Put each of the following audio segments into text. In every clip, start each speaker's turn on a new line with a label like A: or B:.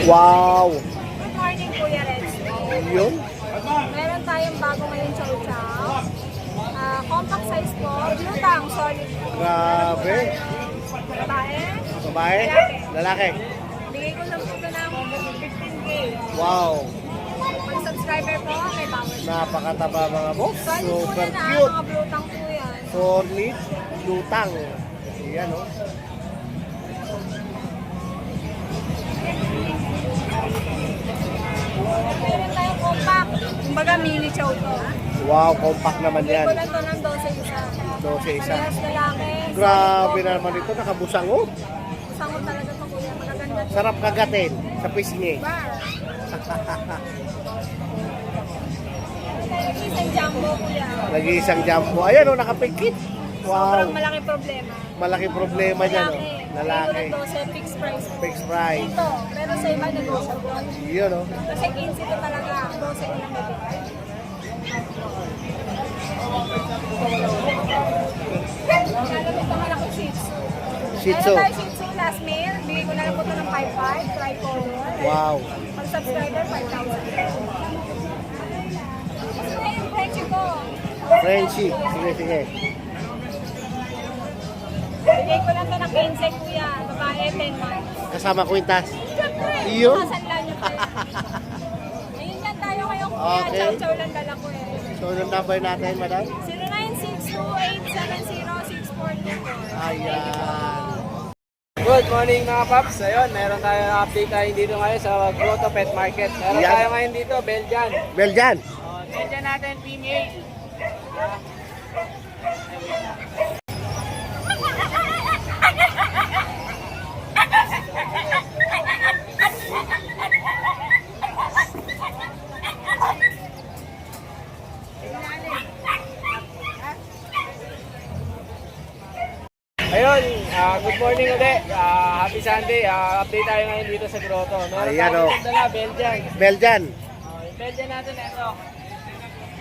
A: Wow!
B: Good morning, Kuya Reds.
A: Yun?
B: Meron tayong bago ngayon chow chow. Compact size po, blue tang, solid.
A: Grabe.
B: Babae.
A: Babae? Lalaki?
B: Bigay ko lang po ito ng 15K.
A: Wow!
B: Pag subscriber po, may bawal.
A: Napakataba mga boss.
B: Solid po
A: Super
B: yan
A: cute.
B: mga blue tang po yan.
A: Solid. Lutang. Yan o.
B: Meron tayong compact. Kumbaga mini chow to.
A: Wow, compact naman
B: Bigay
A: yan.
B: ko lang to ng 12 isa.
A: 12 isa.
B: Parehas lalaki.
A: Grabe naman ito. Nakabusango.
B: Sangot talaga to kuya. Magaganda to.
A: Sarap kagatin sa pisngi.
B: Bar. Isang jumbo kuya.
A: Nag-iisang jumbo. Ayan o, nakapikit.
B: Sobrang
A: Wow.
B: malaking problema.
A: Malaking problema dyan o. Lalaki.
B: Ito, sa fixed price.
A: Fixed price.
B: Ito, pero sa iba negotiable.
A: Yun o.
B: Kasi 15 ito talaga. 12 ko lang bibigay. Lalo ito malaking shih tzu.
A: Shih Tzu.
B: Meron tayo shih tzu last mail. Bigay ko na lang po ito ng 5.5. Tricolor.
A: Wow.
B: Pag subscriber, 5,000. Gusto na yung Frenchie ko.
A: Frenchie. Sige, sige.
B: Bigay ko lang ito ng 15 kuya. Babae, 10 months.
A: Kasama kwintas.
B: Siyempre,
A: Iyo.
B: masanlan niyo pa. Ayun lang tayo ngayon kuya.
A: Okay.
B: Chow-chow lang dala ko eh.
A: So, yung number natin, madam?
B: 0962-870-6424.
A: Ayan.
C: Good morning mga paps. Ayun, meron tayong update tayo dito ngayon sa Grotto Pet Market. Meron
A: Yan.
C: tayo ngayon dito, Belgian.
A: Belgian.
C: Belgian natin, female. Ayun, good morning ulit. Happy Sunday. Update tayo ngayon dito sa Grotto. Meron
A: Ayan,
C: tayo
A: oh.
C: dito na Belgian.
A: Belgian.
C: Yung Belgian natin, ito.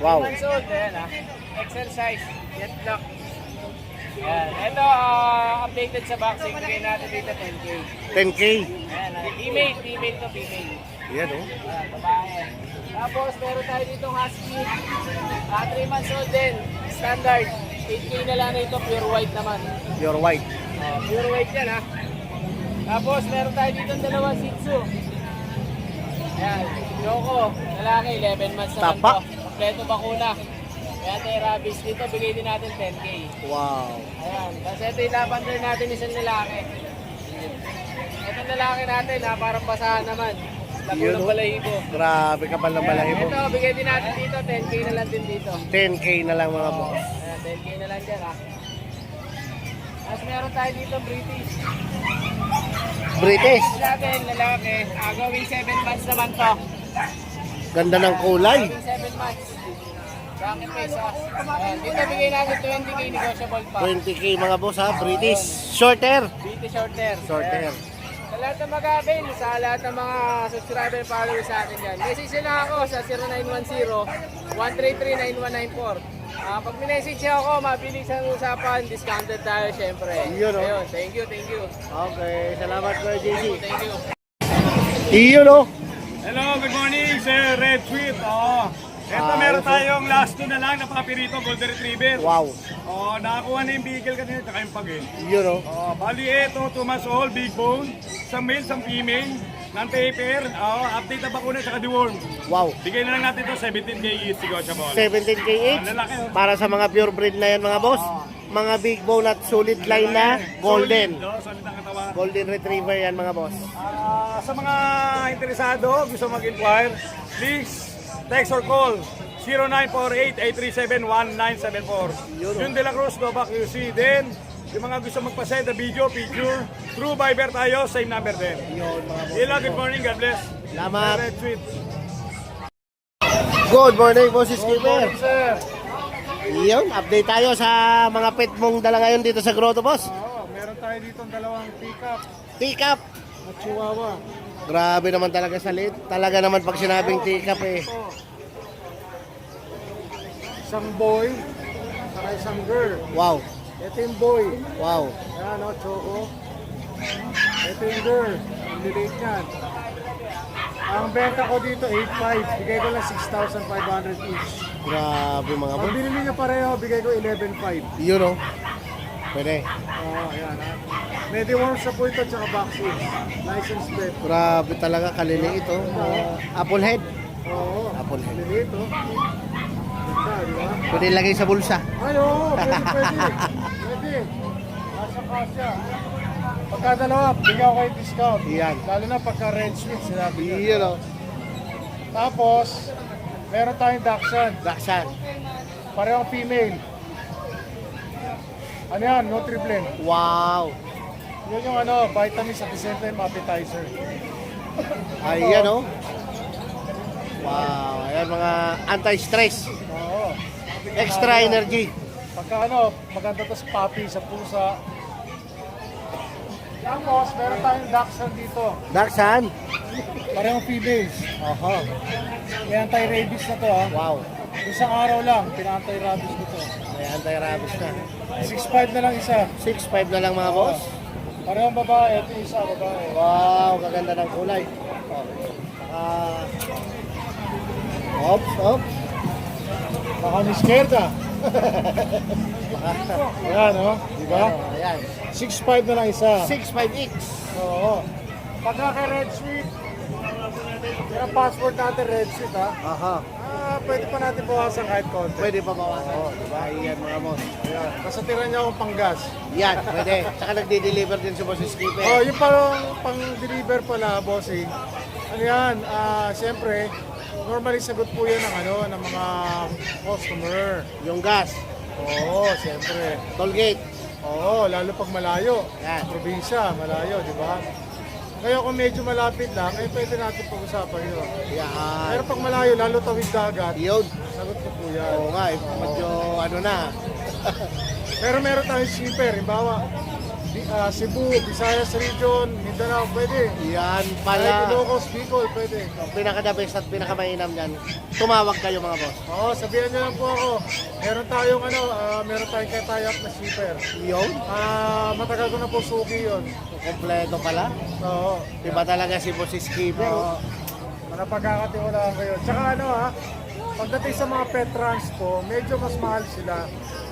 A: Wow.
C: 2 months old, ayan exercise, jet block. Ayan, ito updated sa vaccine, bigay natin dito 10K.
A: 10K.
C: Ayan, female to female.
A: Yan o.
C: Ayan, babae. Tapos meron tayo dito husky, 3 months old din, standard. 8K na lang na ito, pure white naman.
A: Pure white.
C: Pure white yan ha. Tapos meron tayo dito dalawang shih tzu. Ayan, Yoko, lalaki, 11 months naman
A: Tapa.
C: to. Kompleto bakuna. Kaya tayo rabies dito, bigay din natin 10K.
A: Wow.
C: Ayan, kasi ito yung lavender natin isang lalaki. Ito lalaki natin ha, parang basahan naman. Labo
A: Yun,
C: ng
A: oh.
C: balahibo.
A: Grabe kapal ng balahibo.
C: Ito, bigay din natin dito, 10K na lang din dito.
A: 10K na lang mga boss.
C: Ayan, 10K na lang dyan ha. Tapos meron tayo dito British.
A: British.
C: Natin, lalaki, gawing 7 months naman to.
A: Ganda ng kulay.
C: Gawing 7 months. Bakit face ha? Ayan, dito bigay natin 20K negotiable pa.
A: 20K mga boss ha. British. Shorter.
C: British shorter.
A: Shorter.
C: Ayan. Sa lahat ng mag-avail, sa lahat ng mga subscriber and followers sa atin dyan. Message nyo lang ako sa 0910-133-9194. Pag minessage nyo ako, mabilis ang usapan, discounted tayo syempre.
A: Yun, oh.
C: Ayun, thank you.
A: Okay. Salamat Kuya JC.
C: Thank you.
A: Iyon o.
D: Hello, good morning, Sir Red Sweet. Ito meron tayong last two na lang na papirito, Golden Retriever.
A: Wow.
D: Nakakuha na yung beagle kanina, tsaka yung pag
A: Iyon o.
D: bali ito, 2 months old, big bone. Isang male, isang female. Non-taper, update na bakuna, tsaka deworm.
A: Wow.
D: Bigay na lang natin ito, 17K each, negotiable.
A: 17K each.
D: Lalaki, oh.
A: Para sa mga pure breed na yan mga boss. Mga big bone at solid line na golden.
D: Solid ang katawan.
A: Golden retriever yan mga boss.
D: Sa mga interesado, gusto mag-inquire, please text or call 0948-837-1974. Yung De La Cruz, Doba QC. Then, yung mga gusto magpa-send na video, picture, through Viber tayo, same number din.
A: Yun mga boss.
D: Ila, good morning, God bless.
A: Salamat.
D: Red Sweet.
A: Good morning, boss Skipper.
D: Sir.
A: Iyon, update tayo sa mga pet mong dala ngayon dito sa Grotto, boss.
D: Meron tayo dito dalawang pick-up
A: Teacup.
D: at chihuahua.
A: Grabe naman talaga sa lit. Talaga naman pag sinabing teacup eh.
D: Isang boy, saka isang girl.
A: Wow.
D: Ito yung boy.
A: Wow.
D: Yan, Choco. Ito yung girl. Liliit yan. Ang benta ko dito, 8.5. Bigay ko lang 6,500 each.
A: Grabe mga
D: Pag
A: boss.
D: binili nyo pareho, bigay ko 11.5.
A: Yun oh. Pwede.
D: Oo, ayan ha. Mediworms na po ito, tsaka vaccine. License plate.
A: Grabe talaga kaliliit oh. Apple head.
D: Oo,
A: Apple head.
D: liliit oh. Ganda, di ba?
A: Pwede ilagay sa bulsa.
D: Ay, oo, pwede, pwede. Pwede. Nasa kasya. Pagka dalawa, bigyan ko kayo discount.
A: Yan.
D: Lalo na pagka red sweet, sinabi ko.
A: Yun oh.
D: Tapos, meron tayong Dachshund.
A: Daksan.
D: Parehong female. Ano yan? Nutriblend.
A: Wow.
D: Yun yung ano, vitamins at the same time appetizer.
A: Ayan oh. Wow. Ayan mga anti-stress.
D: Oo.
A: Extra energy.
D: Pagka ano, maganda to sa puppy, sa pusa. Tapos, meron tayong Dachshund dito.
A: Daksan.
D: Parehong females.
A: Oho.
D: May anti-rabies na to ha.
A: Wow.
D: Isang araw lang, pina-anti-rabies dito.
A: May anti-rabies na.
D: 6.5 na lang isa.
A: 6.5 na lang mga boss.
D: Parehong babae, ito yung isa babae.
A: Wow, kaganda ng kulay. Ah. Ops, ops.
D: Baka ni Skirta. Ayan o, di ba?
A: Ayan.
D: 6.5 na lang isa.
A: 6.5x.
D: Oo. Pagka kay Red Sweet, yan ang passport natin, Red Sweet ha.
A: Aha.
D: Pwede pa natin bawasan kahit konti.
A: Pwede pa bawasan. Oo, diba? Ayan mga boss.
D: Ayan. Basta tira niya akong panggas.
A: Yan, pwede. Tsaka nagde-deliver din si Boss Skipper.
D: Oh, yung pang-deliver pala, bossing. Ano yan, siyempre, normally sagot po yan ng, ng mga customer.
A: Yung gas,
D: Oo, siyempre.
A: tollgate.
D: Oo, lalo pag malayo.
A: Yan.
D: Probinsya, malayo, di ba? Kaya kung medyo malapit lang, pwede natin pag-usapan yun.
A: Yan.
D: Pero pag malayo, lalo tawid dagat,
A: Yun.
D: sagot ko po yan.
A: Oo nga, medyo ano na.
D: Pero meron tayong shipper, halimbawa, Cebu, Visayas Region, Mindanao, pwede.
A: Yan
D: Kahit
A: pala.
D: Ilocos, Bicol, pwede.
A: Ang pinaka-the best at pinaka-mainam dyan. Tumawag kayo mga boss.
D: Oo, sabihan niyo lang po ako. Meron tayong meron tayong tie-up na shipper.
A: Yun.
D: Matagal ko na po suki yun.
A: Kompleto pala.
D: Oo.
A: Diba talaga si Boss Skipper?
D: Oo. Napagkakatiwalaan ko yun. Tsaka pagdating sa mga pet transpo, medyo mas mahal sila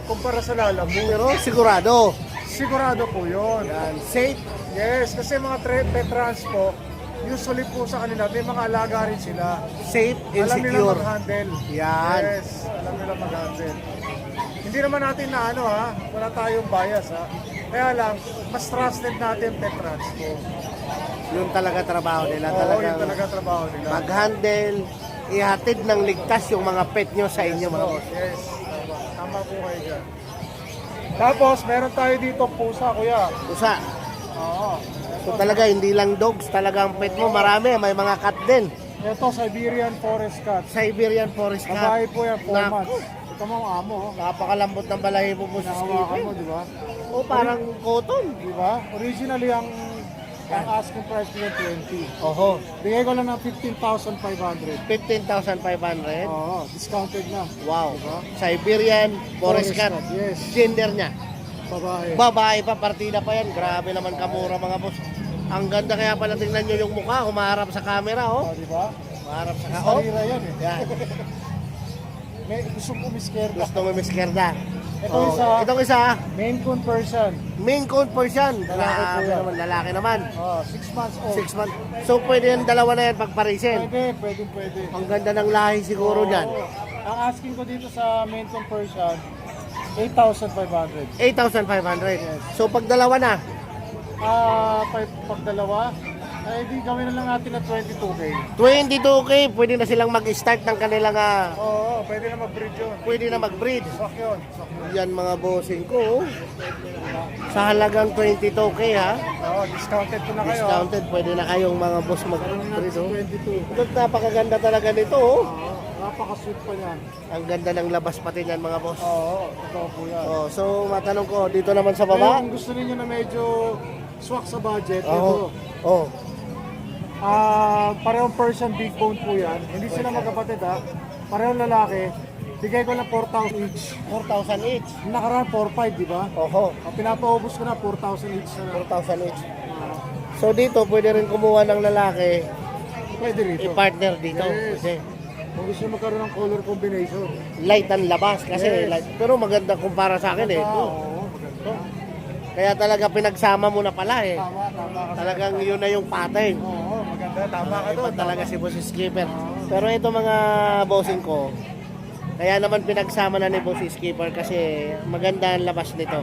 D: kumpara sa Lalamu.
A: Pero sigurado.
D: Sigurado po yun.
A: Yan. Safe.
D: Yes, kasi mga pet transpo, usually po sa kanila, may mga alaga rin sila.
A: Safe and
D: Alam nila
A: secure.
D: mag-handle.
A: Yan.
D: Yes, alam nila mag-handle. Hindi naman natin na wala tayong bias ha. Kaya lang, mas trusted natin pet transpo.
A: Yun talaga trabaho nila.
D: Oo,
A: Talagang
D: yun talaga trabaho nila.
A: mag-handle, ihatid ng ligtas yung mga pet nyo sa inyo mga boss.
D: Yes, tama. Tama po kayo dyan. Tapos, meron tayo dito pusa, kuya.
A: Usa.
D: Oo.
A: So talaga hindi lang dogs, talagang pet mo marami, may mga cat din.
D: Ito, Siberian Forest Cat.
A: Siberian Forest Cat.
D: Babae po yan, 4
A: Naku.
D: months. Ito mo ang amo.
A: Napakalambot ng balahibo mo sa
D: Nahawakan mo,
A: Skipper.
D: di ba?
A: O parang cotton.
D: Di ba? Originally, ang asking price ko yung 20.
A: Oho.
D: Bigay ko lang ng 15,500.
A: 15,500.
D: Oo, discounted na.
A: Wow.
D: Diba?
A: Siberian Forest Cat.
D: Yes,
A: Gender niya.
D: babae.
A: Babae pa, partida pa yan. Grabe naman kamura mga boss. Ang ganda kaya pala tingnan nyo yung mukha, humaharap sa camera, oh.
D: Di ba?
A: Humaharap sa camera. Oh.
D: Sarira yan eh.
A: Yan.
D: May gusto ko miskerda.
A: Gusto mo miskerda.
D: Itong isa,
A: Itong isa,
D: Maine Coon Persian.
A: main coon Persian.
D: Lalaki po
A: Grabe
D: yan.
A: naman, lalaki naman.
D: 6 months old.
A: 6 months. So pwede yung dalawa na yan pagparisin.
D: Pwede.
A: Ang ganda ng lahi siguro dyan.
D: Oo. Ang asking ko dito sa Maine Coon Persian, 8,500.
A: 8,500. So pag dalawa na,
D: Pag dalawa, di gawin na lang natin na 22K.
A: 22K, pwede na silang mag-start ng kanilang,
D: Oo, pwede na mag-breed yun.
A: pwede na mag-breed.
D: Swak yun. Swak yun.
A: Yan mga bossing ko, oh. Sa halagang 22K ha.
D: Oo, discounted ko na kayo.
A: Discounted, pwede na kayong mga boss mag-breed. Oh.
D: 22.
A: Ito, napakaganda talaga nito. Oh.
D: Oo, napaka-sweet pa yan.
A: Ang ganda ng labas pati yan mga boss.
D: Oo, totoo po yan.
A: Oh, so matanong ko, dito naman sa
D: Kaya
A: baba.
D: kung gusto niyo na medyo swak sa budget,
A: Oh.
D: ito.
A: Oh.
D: Parehong Persian big bone po yan. Hindi sila magkapatid ha. Parehong lalaki. Bigay ko na 4,000 each.
A: 4,000 each.
D: Yung nakaraan 4,500, di ba?
A: Oho.
D: Pinapaubos ko na 4,000 each na lang.
A: 4,000 each. So So dito, pwede rin kumuha ng lalaki,
D: Pwede rito.
A: i-partner dito.
D: Yes.
A: Kasi
D: Kung gusto magkaroon ng color combination.
A: light ang labas kasi
D: Yes.
A: light. Pero maganda kumpara sa akin eh. Ito.
D: Oo, maganda.
A: Kaya talaga pinagsama mo na pala eh.
D: Tama.
A: Talagang yun na yung pattern.
D: Oo, maganda. Tama ka
A: Iba
D: doon.
A: talaga si Boss Skipper. Pero ito mga bossing ko, kaya naman pinagsama na ni Boss Skipper kasi maganda ang labas nito.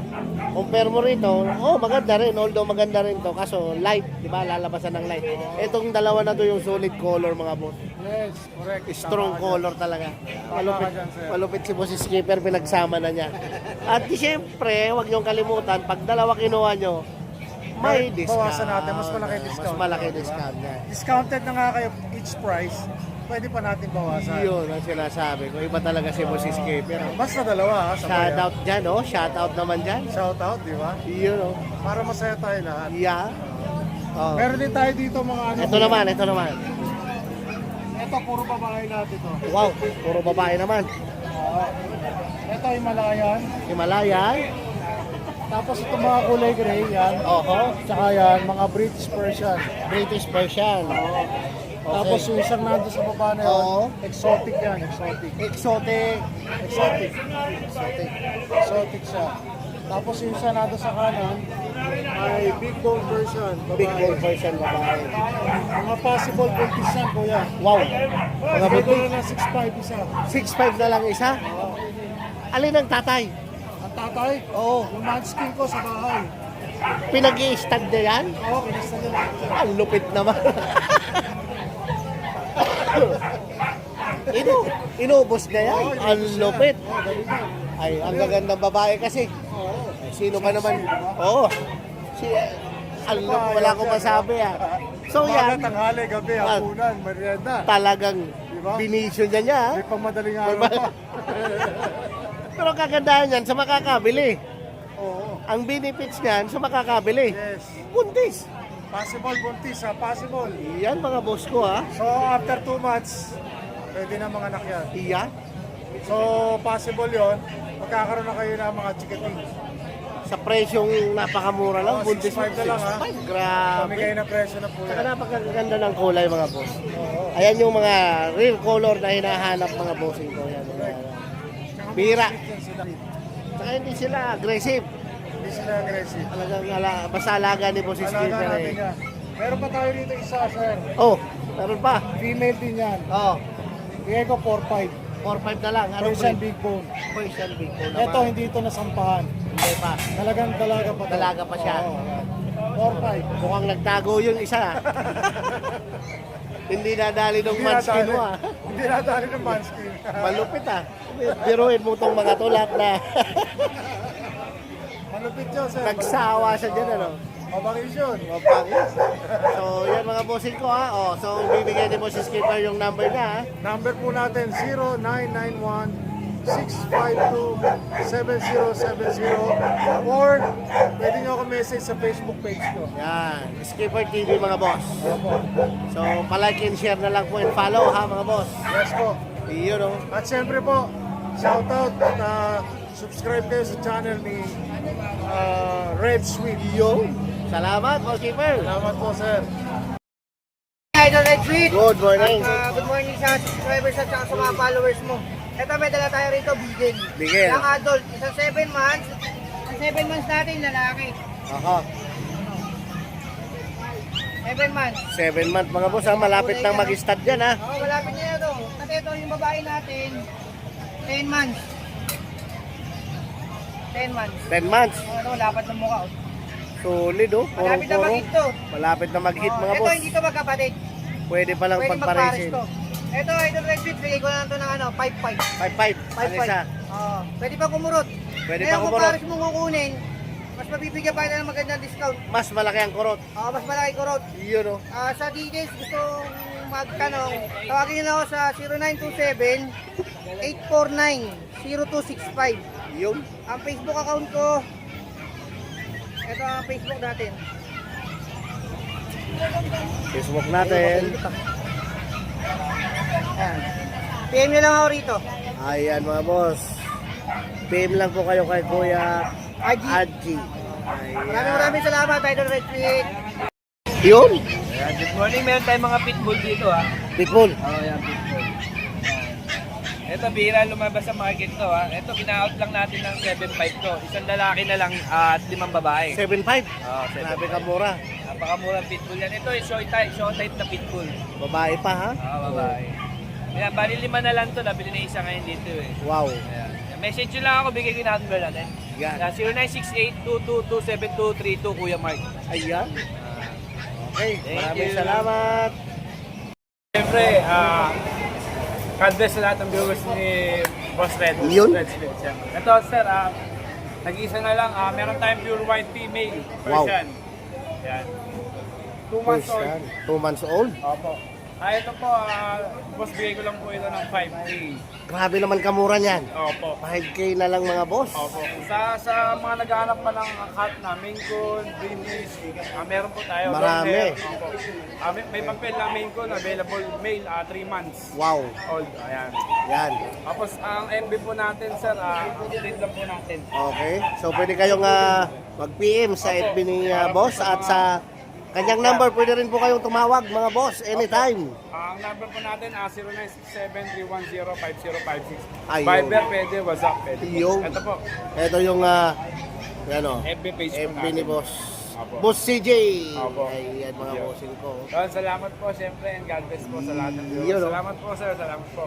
A: Compare mo rito, maganda rin. Although maganda rin to kaso light, di ba? Lalabasan ng light. Itong dalawa na to yung solid color mga boss.
D: Yes, correct.
A: Strong
D: Tama ka
A: color talaga.
D: Tama
A: Malupit,
D: ka dyan, sir.
A: malupit si Boss Skipper, pinagsama na niya. At siyempre, huwag niyong kalimutan, pag dalawa kinuha nyo, may discount.
D: Bawasan natin, mas malaki discount.
A: Mas malaki discount yan.
D: Discounted na nga kayo each price. Pwede pa natin bawasan.
A: Yun ang sinasabi ko. Iba talaga si Boss Skipper.
D: Basta dalawa ha.
A: Shout out dyan, oh. Shout out naman dyan.
D: Shout out, di ba?
A: Yun, oh.
D: Para masaya tayo lahat.
A: Yeah. Oh.
D: Meron din tayo dito mga ano.
A: Ito naman, ito naman.
D: Ito, puro babae natin to.
A: Wow, puro babae naman.
D: Ito, Himalayan.
A: Himalayan.
D: Tapos ito mga kulay gray, yan.
A: Oho.
D: Tsaka yan, mga British Persian.
A: British Persian. Okay.
D: Tapos yung isang nando sa baba na yun,
A: Oo.
D: exotic yan, exotic.
A: Exotic.
D: Exotic. Exotic siya. Tapos yung isa nando sa kanan, ay big bone version, babae.
A: Big bone version babae.
D: Mga possible buntis yan, kuya.
A: Wow. Mga
D: Bigay ko
A: buti.
D: na 6'5 isa.
A: 6'5 na lang isa. Alin ang tatay?
D: Ang tatay,
A: Oo.
D: yung manskin ko sa bahay.
A: Pinag-i-stud na yan?
D: Oo, kinasta niya lang.
A: Ang lupit naman. Inubos na yan. Ang lupit. Ay, ang gagandang babae kasi. Ay, sino pa naman? Oo. Si, wala akong masabi ah. So
D: Umaga,
A: yan,
D: tanghali, gabi, hapunan, merienda.
A: talagang
D: Diba?
A: binisyo niya niya.
D: May pang madaling araw pa.
A: Pero kagandahan yan sa makakabili.
D: Oo.
A: Ang benefits niyan sa makakabili.
D: Yes.
A: Buntis.
D: Possible buntis ha, possible.
A: Yan mga boss ko ha.
D: So after 2 months, pwede na mga anak yan.
A: Iya.
D: So possible yon, magkakaroon na kayo ng mga chikiting.
A: Sa presyong napakamura lang.
D: Oh,
A: Buntis
D: 6'5 na lang, ha?
A: 6'5. Grabe.
D: Pamigay na presyo na po
A: Saka
D: yan.
A: napakaganda ng kulay mga boss.
D: Oo.
A: Ayan yung mga real color na hinahanap mga bossing ko. Yan.
D: Tsaka
A: Bira.
D: mga sweet yan sila.
A: Saka hindi sila aggressive.
D: Hindi sila aggressive.
A: Talagang basta alaga ni Boss
D: Alaga
A: Skipper
D: natin
A: eh.
D: yan. Meron pa tayo dito isa, sir.
A: Oh, meron pa.
D: Female din yan.
A: Oh,
D: Bigay ko 4'5".
A: 4-5 na lang. Anong
D: Persian
A: breed?
D: big bone.
A: Persian big bone
D: Ito,
A: naman.
D: hindi ito nasampahan.
A: Hindi pa.
D: Talagang dalaga pa to.
A: Dalaga pa siya.
D: Oo, yan. 4'5".
A: Mukhang nagtago yung isa. Hindi nadali ng
D: Hindi
A: manskin
D: nadali.
A: mo ah.
D: Hindi nadali ng manskin.
A: Malupit ah. Biruin mo tong mga tulak na
D: Malupit yun, sir.
A: nagsawa siya dyan ano.
D: Mabangis yun.
A: Mapangis. So yan mga bossing ko ha. Oh, so bibigyan ni Boss Skipper yung number niya ha.
D: Number po natin 0991-652-7070 or pwede nyo ako message sa Facebook page ko.
A: Yan. Skipper TV mga boss.
D: Opo.
A: So palike and share na lang po and follow ha mga boss.
D: Yes po.
A: Iyon oh.
D: At syempre po, shoutout at subscribe kayo sa channel ni Red Sweet.
A: Yun. Salamat Boss Skipper.
D: Salamat po, sir.
C: Idol Red Sweet.
A: Good morning.
C: Good morning sa subscribers at saka sa mga followers mo. Ito may dala tayo rito, Bigel.
A: Bigel.
C: Yung adult, isang 7 months. Sa 7 months natin, lalaki.
A: Aha.
C: 7 months.
A: 7 month mga boss ha. Malapit nang mag-stud yan ha.
C: Oo, malapit niya na to. Kasi ito yung babae natin, 10 months. 10 months.
A: 10 months.
C: Ano, lapat ng mukha. Oh.
A: Solid oh.
C: Malapit na
A: Puro-puro.
C: mag-hit to.
A: Malapit na mag-hit mga
C: Ito
A: boss.
C: hindi to magkapatid.
A: Pwede pa lang
C: Pwede magpares
A: pagparisin.
C: to. Ito, Idol Red Sweet, bigay ko na lang to ng ano, 5-5.
A: 5-5. Ano isa?
C: Oo. Pwede pa kumurot.
A: Pwede
C: Ngayon,
A: pa
C: kung
A: kumurot.
C: pares mo kukunin, mas mabibigyan pa kita ng magandang discount.
A: Mas malaki ang kurot.
C: Mas malaki kurot.
A: Yun oh.
C: Sa details, gusto magtanong, tawagin nyo na ako sa 0927-849-0265.
A: Yun.
C: Ang Facebook account ko, ito ang Facebook natin.
A: Facebook natin.
C: Ayan. PM nyo lang ako rito.
A: Ayan mga boss. PM lang po kayo kay Kuya
C: Aji.
A: Adji.
C: Maraming salamat, Idol Red Sweet.
A: Yun.
C: Ayan, good morning. Meron tayong mga pitbull dito ha.
A: Pitbull.
C: Yan, pitbull. Ito, bihira lumabas sa market to ha. Ito, pina-out lang natin ng 7.5 to. Isang lalaki na lang at 5 babae.
A: 7.5.
C: Oo, 7.5.
A: Sabi ka mura.
C: Napakamurang pitbull yan. Ito, show type na pitbull.
A: Babae pa ha?
C: Babae. Ayan, bali 5 na lang to. Nabili na isa ngayon dito eh.
A: Wow.
C: Ayan. Message nyo lang ako, bigay ko yung number natin.
A: Yan.
C: 0968-222-7232, Kuya Mark.
A: Ayan. Okay,
C: Thank
A: maraming
C: you.
A: salamat.
C: Siyempre, God bless sa lahat ng viewers ni Boss Red.
A: Yun.
C: Red Split, siyempre. Ito, sir, nag-isa na lang. Meron tayong pure white female.
A: Wow.
C: Persian. Yan. 2 months old.
A: 2 months old.
C: Opo. Ito po, boss, bigay ko lang po ito ng 5K.
A: Grabe naman kamura niyan.
C: Opo.
A: 5K na lang mga boss.
C: Opo. Sa mga naghahanap pa ng cat na Maine Coon, British, meron po tayo.
A: Marami.
C: Long hair. Opo. May papel na Maine Coon, available male, 3 months
A: Wow.
C: old. Ayan.
A: Yan.
C: Tapos ang FB po natin, sir, update lang po natin.
A: Okay. So pwede kayong mag-PM sa FB ni boss at sa kanyang number pwede rin po kayong tumawag mga boss anytime.
C: Ang number po natin, 0967-310-5056.
A: Ayun.
C: Viber pwede, WhatsApp pwede.
A: Yung,
C: Ito po,
A: ito yung ano,
C: FB page po
A: FB
C: natin.
A: ni boss.
C: Opo.
A: Boss CJ.
C: Opo.
A: Ayan mga
C: Yun.
A: bossing ko.
C: Salamat po, siyempre, and God bless po sa lahat ng viewers.
A: Yun, oh.
C: Salamat po, sir. Salamat po.